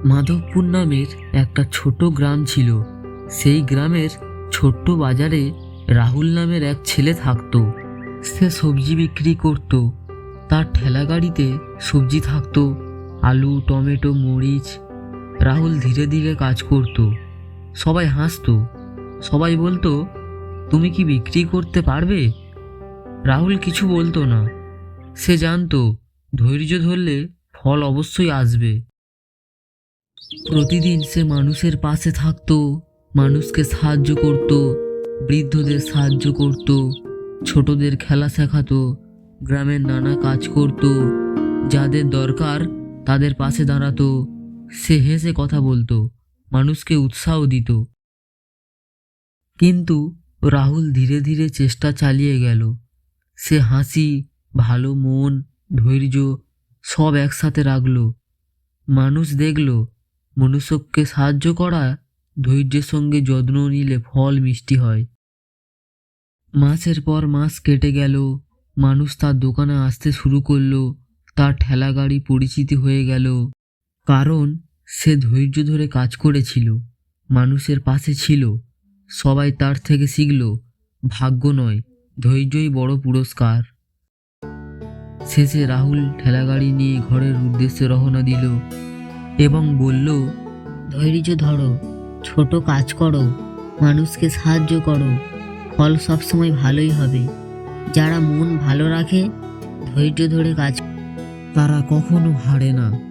মাধবপুর নামের একটা ছোট গ্রাম ছিল। সেই গ্রামের ছোট্ট বাজারে রাহুল নামের এক ছেলে থাকতো। সে সবজি বিক্রি করত। তার ঠেলা গাড়িতে সবজি থাকতো, আলু, টমেটো, মরিচ। রাহুল ধীরে ধীরে কাজ করত। সবাই হাসতো। সবাই বলতো, তুমি কি বিক্রি করতে পারবে? রাহুল কিছু বলতো না। সে জানতো, ধৈর্য ধরলে ফল অবশ্যই আসবে। প্রতিদিন সে মানুষের পাশে থাকতো, মানুষকে সাহায্য করত, বৃদ্ধদের সাহায্য করত, ছোটদের খেলা শেখাতো, গ্রামের নানা কাজ করত। যাদের দরকার তাদের পাশে দাঁড়াতো। সে হেসে কথা বলতো, মানুষকে উৎসাহ দিত। কিন্তু রাহুল ধীরে ধীরে চেষ্টা চালিয়ে গেল। সে হাসি, ভালো মন, ধৈর্য সব একসাথে রাখলো। মানুষ দেখল, মনুষ্যকে সাহায্য করা, ধৈর্যের সঙ্গে যত্ন নিলে ফল মিষ্টি হয়। মাসের পর মাস কেটে গেল। মানুষ তার দোকানে আসতে শুরু করলো। তার ঠেলা গাড়ি পরিচিতি হয়ে গেল। কারণ সে ধৈর্য ধরে কাজ করেছিল, মানুষের পাশে ছিল। সবাই তার থেকে শিখল, ভাগ্য নয়, ধৈর্যই বড় পুরস্কার। শেষে রাহুল ঠেলাগাড়ি নিয়ে ঘরের উদ্দেশ্যে রওনা দিল এবং বলল, ধৈর্য ধরো, ছোট কাজ করো, মানুষকে সাহায্য করো, ফল সবসময় ভালোই হবে। যারা মন ভালো রাখে, ধৈর্য ধরে কাজ তারা কখনো হারে না।